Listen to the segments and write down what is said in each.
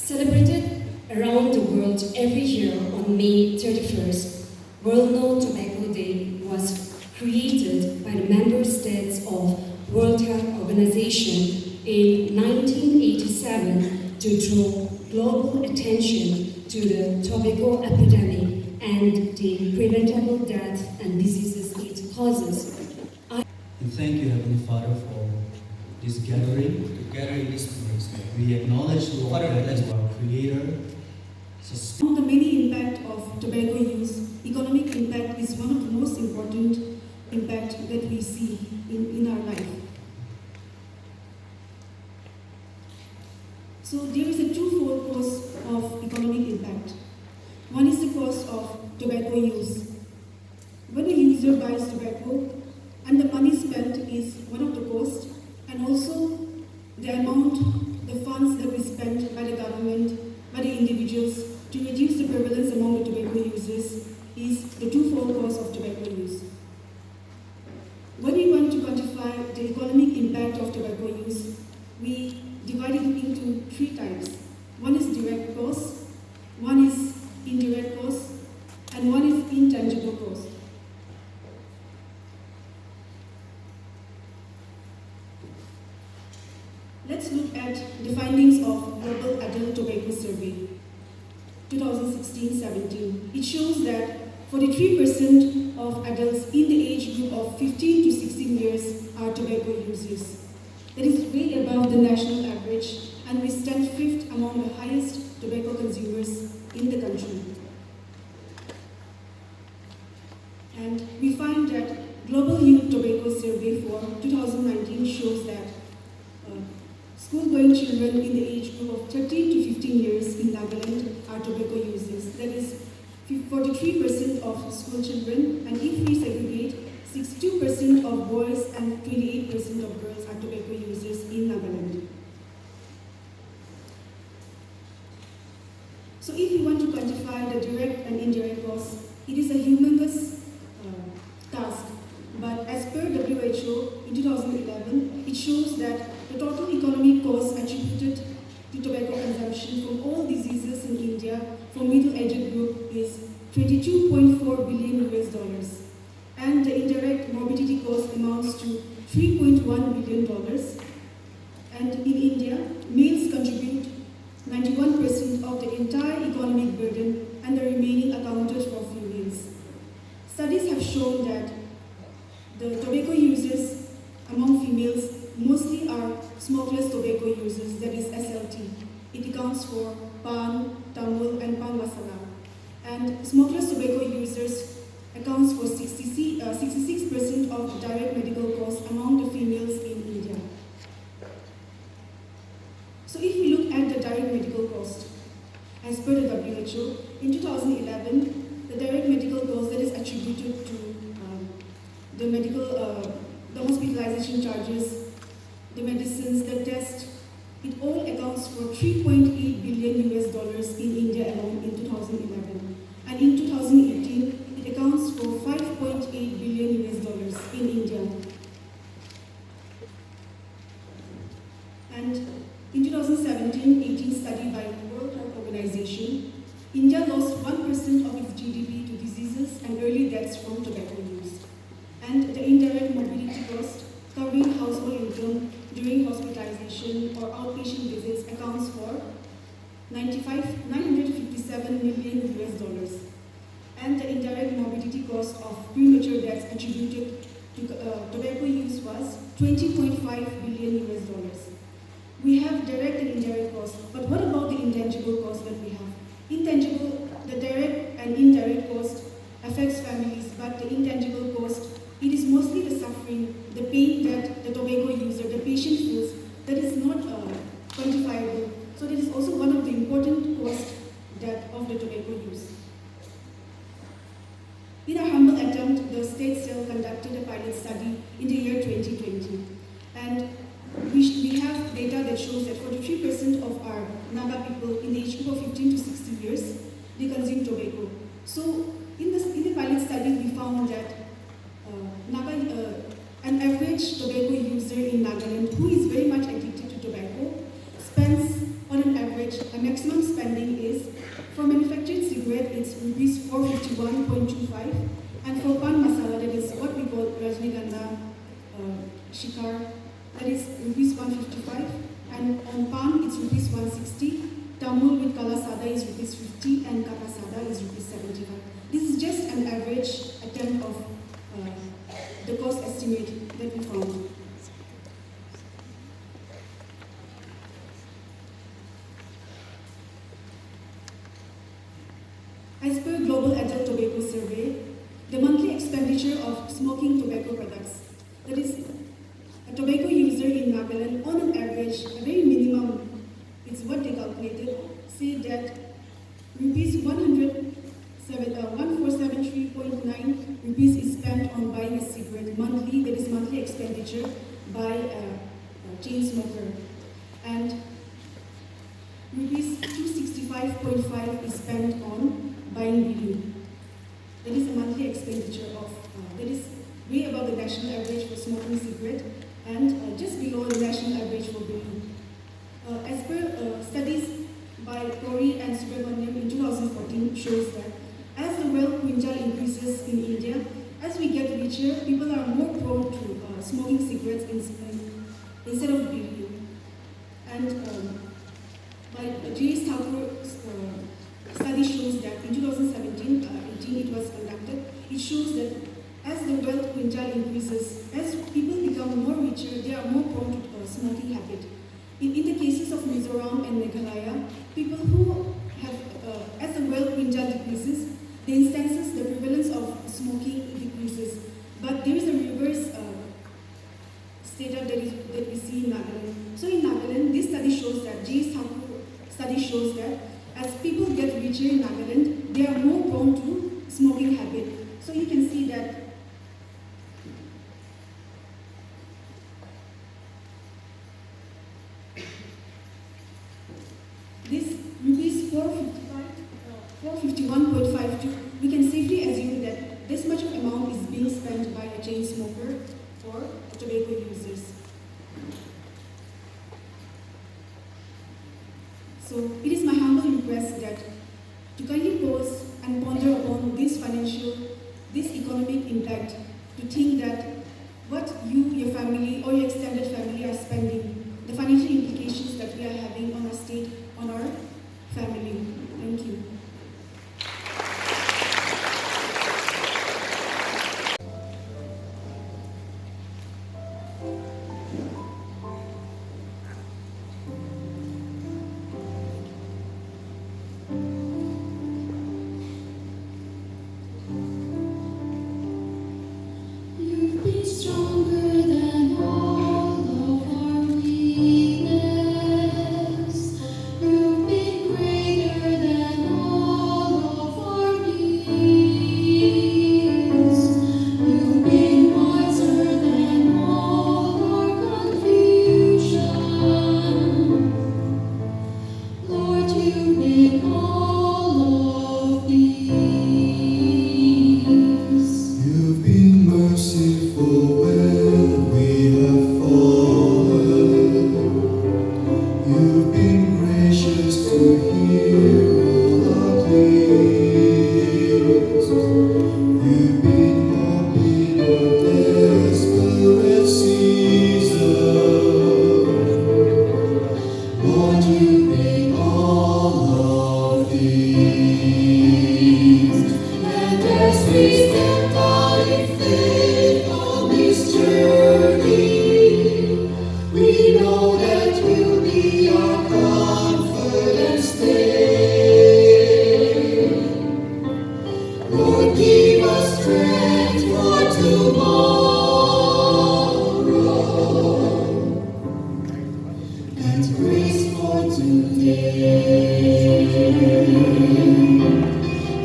Celebrated around the world every year on May 31st, World No Tobacco Day was created by the member states of World Health Organization in 1987 to draw global attention to the tobacco epidemic and the preventable deaths and diseases it causes. And thank you, Heavenly Father, for this gathering. To gather in this place. We acknowledge, Lord, Father, that you are our Creator. On the many impact of tobacco use, economic impact is one of the most important impact that we see in our life. So there is a twofold cause of economic impact. One is the cost of tobacco use. When a user buys tobacco, and the money spent is one of the costs, and also the amount, the funds that we spend by the government, by the individuals to reduce the prevalence among the tobacco users is the twofold cost of tobacco use. When we want to quantify the economic impact of tobacco use, we divide it into three types. One is direct cost, one is indirect cost, and one is intangible cost. Let's look at the findings of Global Adult Tobacco Survey 2016-17. It shows that 43% of adults in the age group of 15 to 16 years are tobacco users. That is way above the national average, and we stand fifth among the highest tobacco consumers in the country. And we find that Global Youth Tobacco Survey for 2019 shows that school-going children in the age group of 13 to 15 years in Nagaland are tobacco users. That is 43% of school children, and if we segregate, 62% of boys and 28% of girls are tobacco users in Nagaland. So if we want to quantify the direct and indirect costs, it is a humongous task. But as per WHO in 2011, it shows that the total economic cost attributed to tobacco consumption from all diseases in India for middle-aged group is $22.4 billion, and the indirect morbidity cost amounts to $3.1 billion. And in India, males contribute 91% of the entire economic burden, and the remaining accounted for females. Studies have shown that the tobacco users among females mostly are smokeless tobacco users, that is SLT. It accounts for pan, tamul, and pan masala. And smokeless tobacco users accounts for 66% of direct medical costs among the females in India. So if we look at the direct medical cost, as per the WHO, in 2011, the direct medical cost that is attributed to the hospitalization charges, the medicines, the test, it all accounts for $3.8 billion in India alone in 2011. And in 2018, it accounts for $5.8 billion in India. And in 2017-18 study by World Health Organization, India lost 1% of its GDP to diseases and early deaths from tobacco use. And the indirect morbidity cost, covering household income during hospitalization or outpatient visits, accounts for $957 million. And the indirect morbidity cost of premature deaths attributed to tobacco use was $20.5 billion. We have direct and indirect costs, but what about the intangible costs that we have? Intangible, the direct and indirect cost affects families, but the intangible cost, it is mostly the suffering, the pain that the tobacco user, the patient feels, that is not quantifiable. So that is also one of the important costs of the tobacco use. In a humble attempt, the State Cell conducted a pilot study in the year 2020. And we have data that shows that 43% of our Naga people in the age group of 15 to 60 years, they consume tobacco. So in the pilot study, we found that an average tobacco user in Nagaland who is very much addicted to tobacco spends on an average a maximum maximum spending is, for manufactured cigarette, it's rupees 451.25, and for pan masala, that is what we call Rajnigandha Shikar, that is rupees 155, and on pan it's rupees 160. Tamul with kala sada is rupees 50, and kaka sada is rupees 75. This is just an average attempt of the cost estimate that we found. As per Global Adult Tobacco Survey, the monthly expenditure of smoking tobacco products, that is, a tobacco user in Nagaland, on an average, a very minimum, it's what they calculated, say that rupees 1473.9 rupees is spent on buying a cigarette monthly, that is monthly expenditure by a chain smoker. And rupees 265.5 is spent on buying video. That is a monthly expenditure of, that is way above the national average for smoking cigarette and just below the national average for video. As per studies by Corey and Subramaniam in 2014 shows that as the wealth quintile increases in India, as we get richer, people are more prone to smoking cigarettes instead of video. And by J.S. Thakur's study shows that in 2017-18 it was conducted, it shows that as the wealth quintile increases, as people become more richer, they are more prone to smoking habit. In the cases of Mizoram and Meghalaya, people who have, as the wealth quintile decreases, the instances, the prevalence of smoking decreases. But there is a reverse setup that we see in Nagaland. So in Nagaland, this study shows that, J.S. Thakur study shows that as people get richer in Nagaland, they are more prone to smoking habit. So you can see that this rupees 451.52, we can safely assume that this much of amount is being spent by a chain smoker or tobacco users. So it is my humble request that to kindly pause and ponder upon this economic impact, to think that what you, your family, or your extended family are spending, the financial implications that we are having on our state, on our family. Thank you. You've been stronger than all of our weakness. You've been greater than all of our needs. You've been wiser than all our confusion. Lord, you've been all of these. You've been merciful when we have fallen. You've been gracious to hear all our pleas. You've been help in our desperate season. Lord, you've been all of these. And as we step out in faith on this journey, we know that you'll be our comfort and stay. Lord, give us strength for tomorrow and grace for today.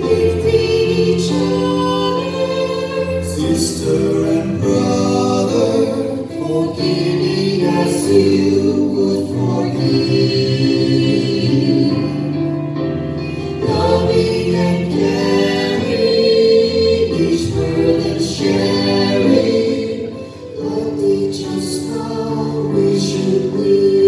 Lifting each other, sister and brother, forgiving as you would forgive, loving and caring, each burden sharing. Lord, teach us how we should live.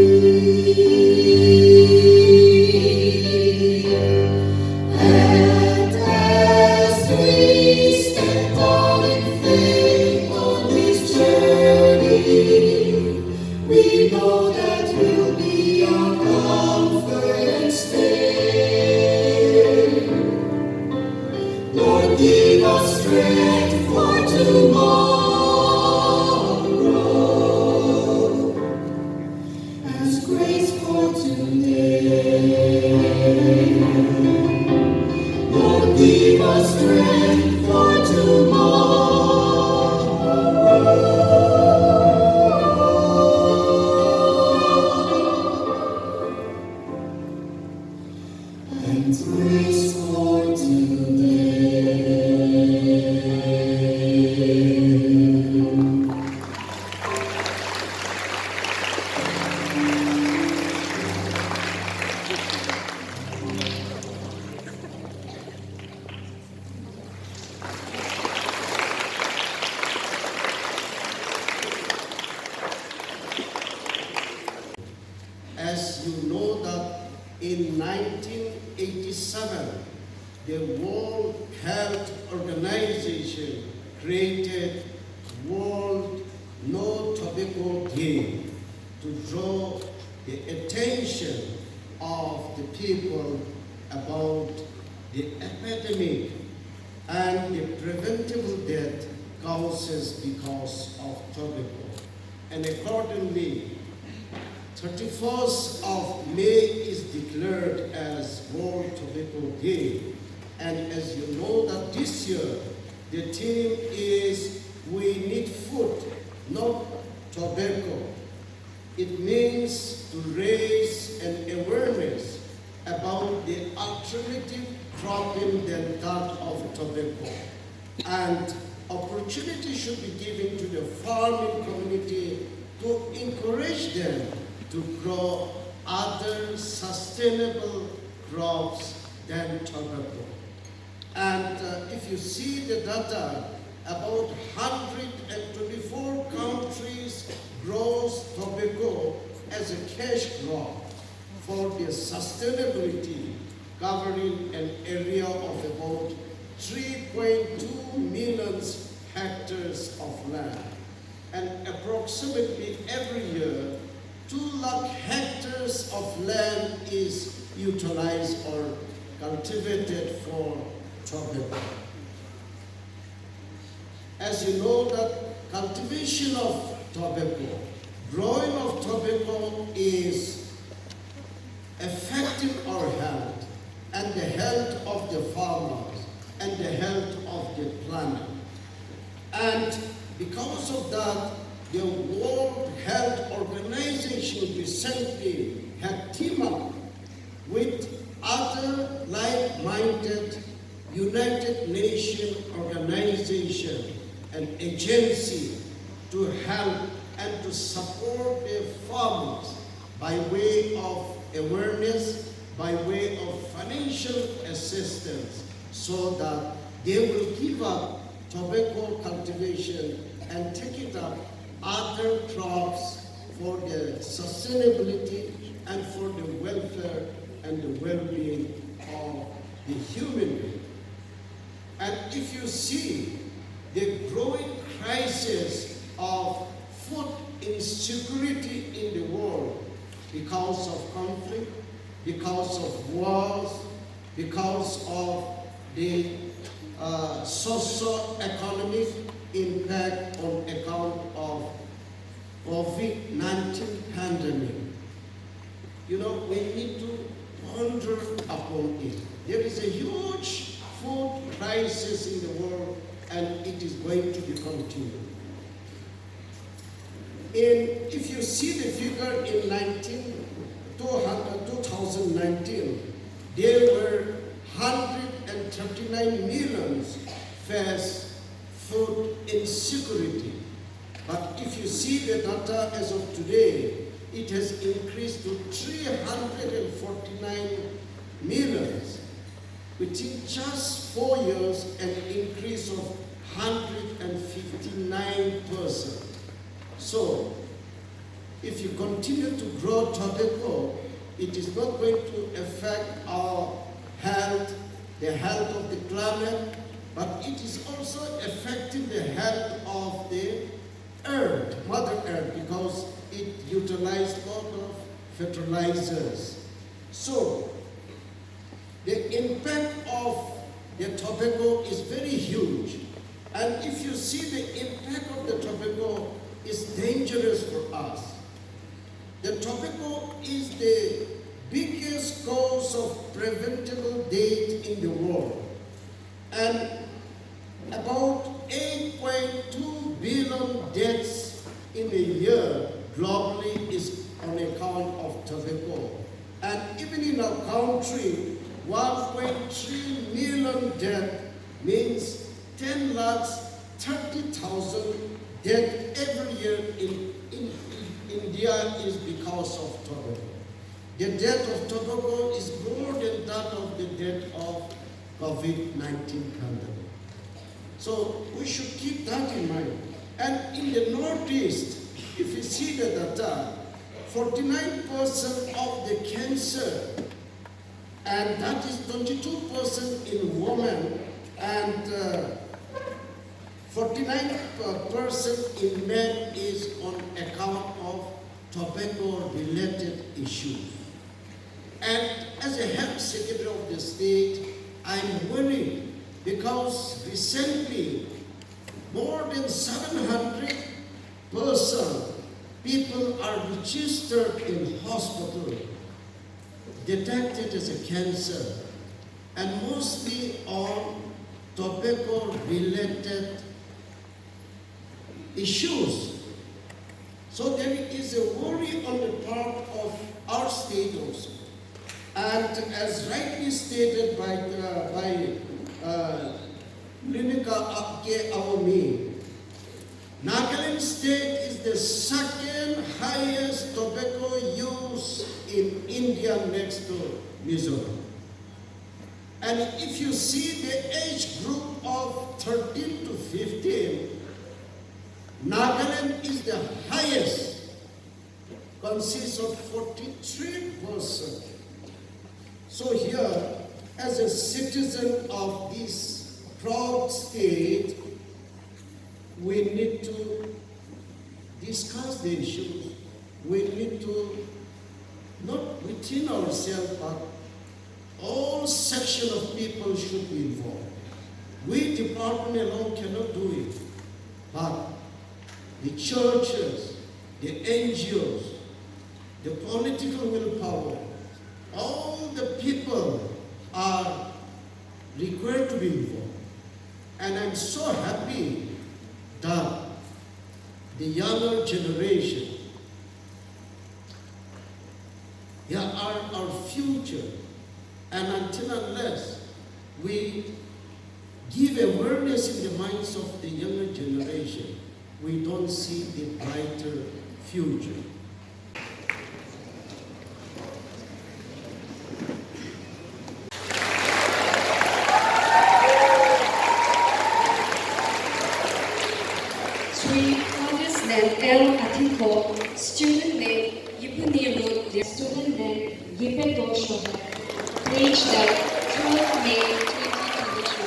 stay. Lord, give us strength for tomorrow, as grace for today. Lord, give us strength for tomorrow, and grace for today. As you know that in 1987, the World Health Organization created World No Tobacco Day to draw the attention of the people about the epidemic and the preventable death causes because of tobacco. And accordingly, 31st of May is declared as World Tobacco Day. And as you know that this year, the theme is we need food, not tobacco. It means to raise an awareness about the alternative cropping than that of tobacco. And opportunity should be given to the farming community to encourage them to grow other sustainable crops than tobacco. And if you see the data, about 124 countries grows tobacco as a cash crop for their sustainability, covering an area of about 3.2 million hectares of land. And approximately every year, 2 lakh hectares of land is utilized or cultivated for tobacco. As you know that cultivation of tobacco, growing of tobacco is affecting our health and the health of the farmers and the health of the planet. And because of that, the World Health Organization recently had teamed up with other like-minded United Nations organization and agency to help and to support the farmers by way of awareness, by way of financial assistance, so that they will give up tobacco cultivation and take it up other crops for the sustainability and for the welfare and the well-being of the human being. And if you see the growing crisis of food insecurity in the world because of conflict, because of wars, because of the socio-economic impact on account of COVID-19 pandemic. You know, we need to ponder upon it. There is a huge food crisis in the world, and it is going to be continued. If you see the figure in 2019, there were 139 million face food insecurity. But if you see the data as of today, it has increased to 349 million. Within just 4 years, an increase of 159%. So, if you continue to grow tobacco, it is not going to affect our health, the health of the climate, but it is also affecting the health of the earth, Mother Earth, because it utilizes a lot of fertilizers. So, the impact of the tobacco is very huge. And if you see the impact of the tobacco is dangerous for us. The tobacco is the biggest cause of preventable death in the world. And about 8.2 billion deaths in a year globally is on account of tobacco. And even in our country, 1.3 million deaths means 10,30,000 deaths every year in India is because of tobacco. The death of tobacco is more than that of the death of COVID-19 pandemic. So we should keep that in mind. And in the Northeast, if you see the data, 49% of the cancer, and that is 22% in women, and 49% in men is on account of tobacco-related issues. And as a health secretary of the state, I'm worried because recently more than 700 people are registered in hospital, detected as a cancer, and mostly on tobacco-related issues. So there is a worry on the part of our state also. And as rightly stated by Linika Apke Awami, Nagaland state is the second highest tobacco use in India next to Mizoram. And if you see the age group of 13 to 15, Nagaland is the highest, consists of 43%. So here, as a citizen of this proud state, we need to discuss the issues. We need to, not within ourselves, but all section of people should be involved. We department alone cannot do it, but the churches, the NGOs, the political willpower, all the people are required to be involved. And I'm so happy that the younger generation, they are our future. And until unless we give awareness in the minds of the younger generation, we don't see the brighter future. El Atiko, student name Yipuniru, student name Kikheto Sema, page that 12 May 2022.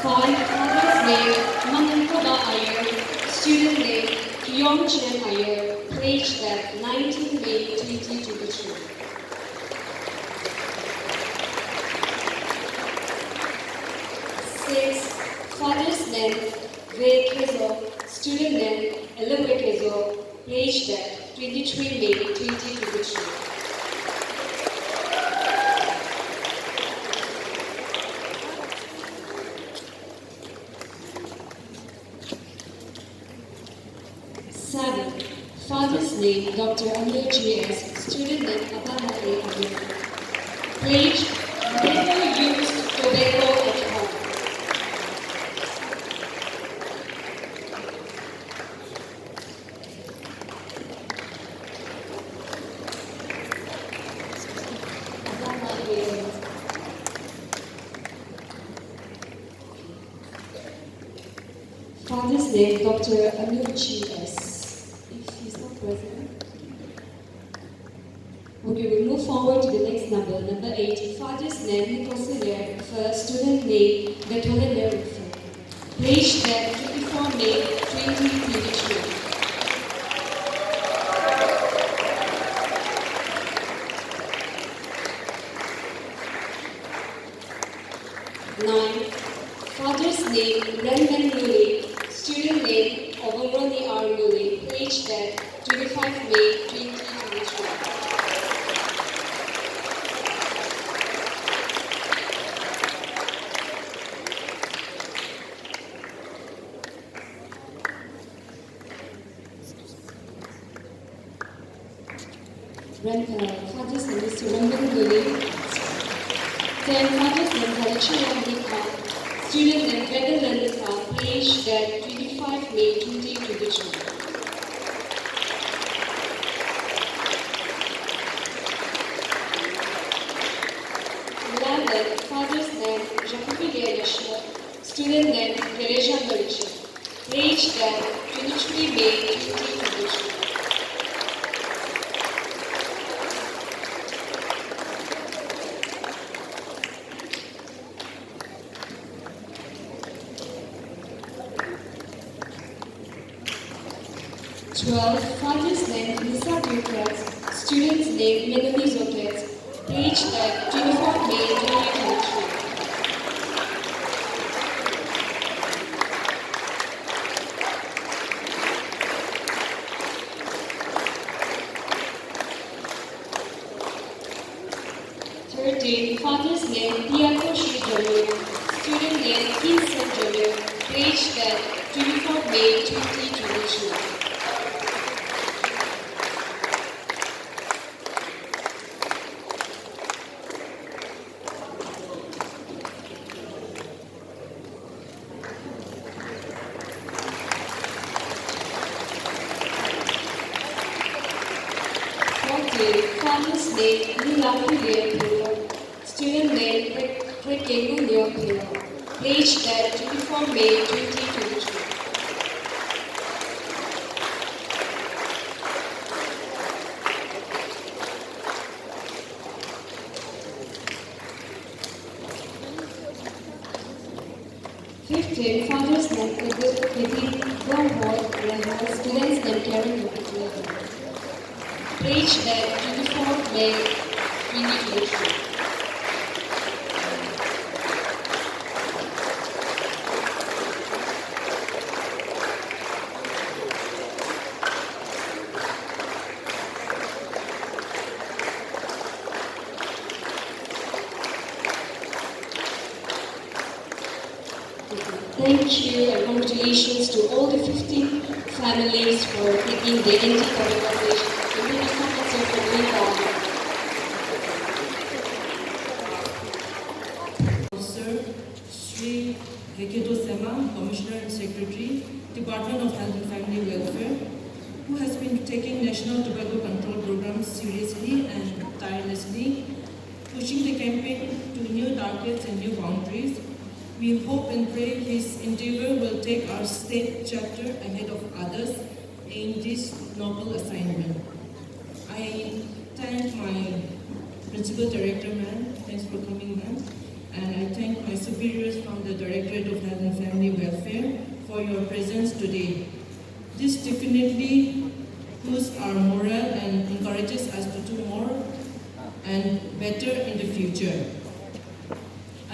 Father's name Manankoba Iyer, student name Kyongchen Iyer, page that 19 May 2022. Father's name, Kevilhouû, student name, Kevilhouû, page that 23 May 2022. Father's name, Dr. Amir G.S., student name, Abana A. Page, never used tobacco at home. Father's name, Dr. Anuchi S. If he's not present. Okay, we'll move forward to the next number, number 8. Father's name, Nicosia, first student name, Medical Directorate. Page 24 May 2022. 9. Father's name Renman Nguli, student name Obamroni R. Nguli, age death 25 May 2023. Father's name is Renman Nguli. 10. Father's name Khan, student name Vedan Khan, age death 25 May 2023. 11. Father's name Jacobi student name Teresa Maricha, age death 23 May 2023. 12. Father's name Lisa Bucratz, student's name Melanie Zotez, age death 24 May 2023. 13. Father's name Piako Shri Jamil, student name Kinsen Jamil, age death 24 May 2023. 14. Father's name Rio student name Kikheto Sema, age death 24 May 2023. 15. Father's name Kevilhouû Rio student's name Karen age death 24 May 2023. 'Thank you and congratulations to all the 15 families for taking the anti-COVID pledge. Sir Shri Kikheto Sema, Commissioner and Secretary, Department of Health and Family Welfare, who has been taking National Tobacco Control Program seriously and tirelessly, pushing the campaign to new targets and new boundaries. We hope and pray his endeavor will take our state chapter ahead of others in this noble assignment. I thank my Principal Director, ma'am. Thanks for coming, ma'am. And I thank my superiors from the Directorate of Health and Family Welfare for your presence today. This definitely boosts our morale and encourages us to do more and better in the future.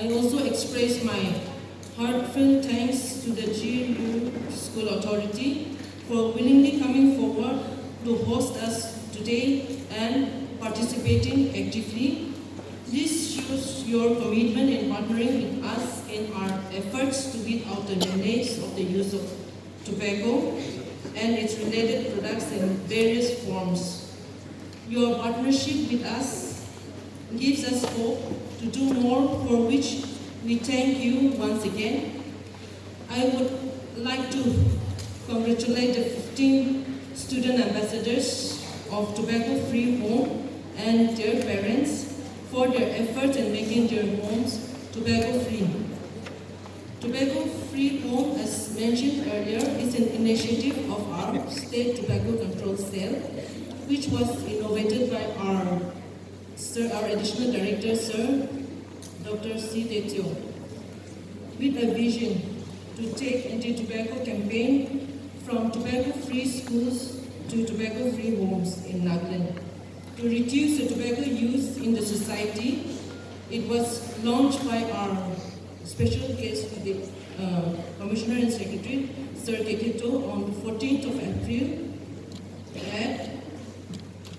I also express my heartfelt thanks to the G.Rio School Authority for willingly coming forward to host us today and participating actively. This shows your commitment in partnering with us in our efforts to weed out the menace of the use of tobacco and its related products in various forms. Your partnership with us gives us hope to do more, for which we thank you once again. I would like to congratulate the 15 student ambassadors of Tobacco Free Home and their parents for their efforts in making their homes tobacco free. Tobacco Free Home, as mentioned earlier, is an initiative of our State Tobacco Control Cell, which was innovated by our Additional Director, Sir Dr. C. Tetio, with a vision to take anti-tobacco campaign from tobacco-free schools to tobacco-free homes in Nagaland. To reduce the tobacco use in the society, it was launched by our special guest, the Commissioner and Secretary, Sir Kikheto, on the 14th of April at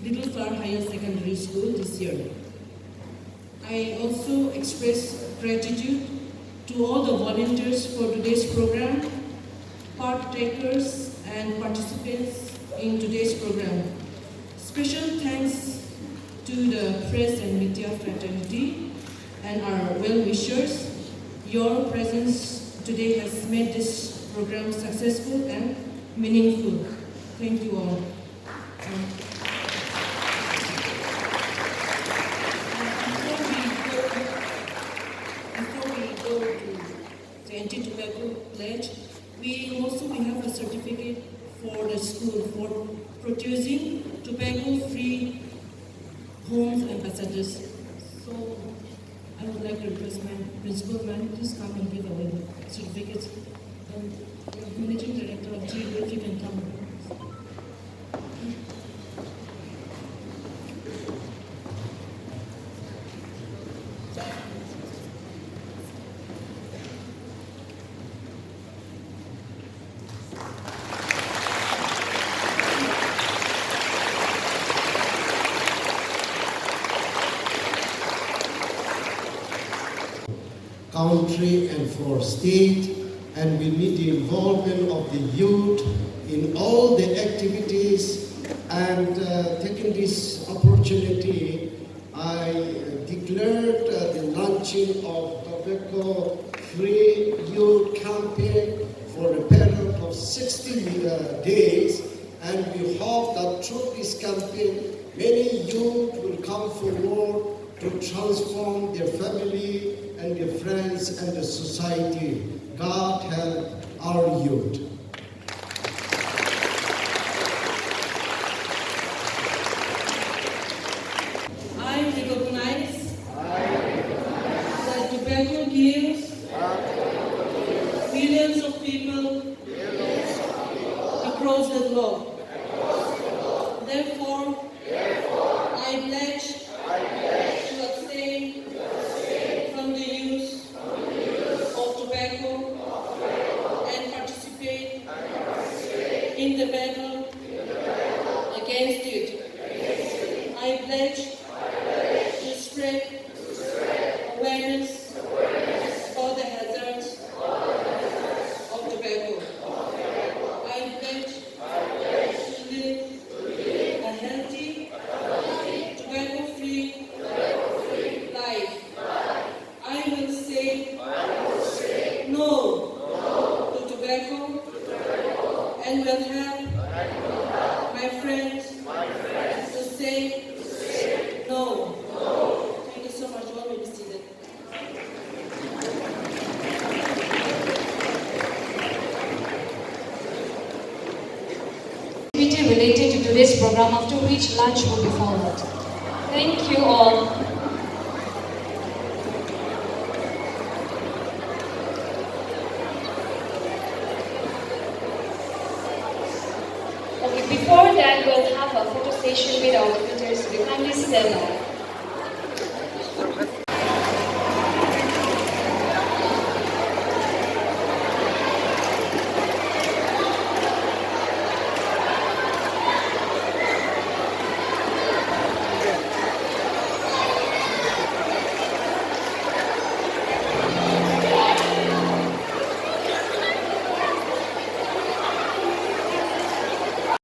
Little Flower Higher Secondary School this year. I also express gratitude to all the volunteers for today's program, partakers and participants in today's program. Special thanks to the press and media fraternity and our well-wishers. Your presence today has made this program successful and meaningful. Thank you all. Before we go to the anti-tobacco pledge, we have a certificate for the school for producing tobacco-free homes ambassadors. So I would like to request my principal man, please come and give away the certificates. And Managing Director of G.Rio, if you can come. Country and for state, and we need the involvement of the youth in all the activities. And taking this opportunity, I declared the launching of tobacco-free youth campaign for a period of 60 days, and we hope that through this campaign, many youth will come forward to transform their family and their friends and the society. God help our youth. I recognize that tobacco kills millions of people across the globe. Therefore, I pledge to abstain from the use of tobacco and participate in the battle against it. I pledge to spread awareness for the hazards of tobacco. I pledge to live a healthy, tobacco-free life. I will say no to tobacco and will help my friends to say no. Thank you so much. All may be seated. Activity related to today's program, after which lunch will be followed. Thank you all. Okay, before that we'll have a photo session with our visitors. We kindly stand up.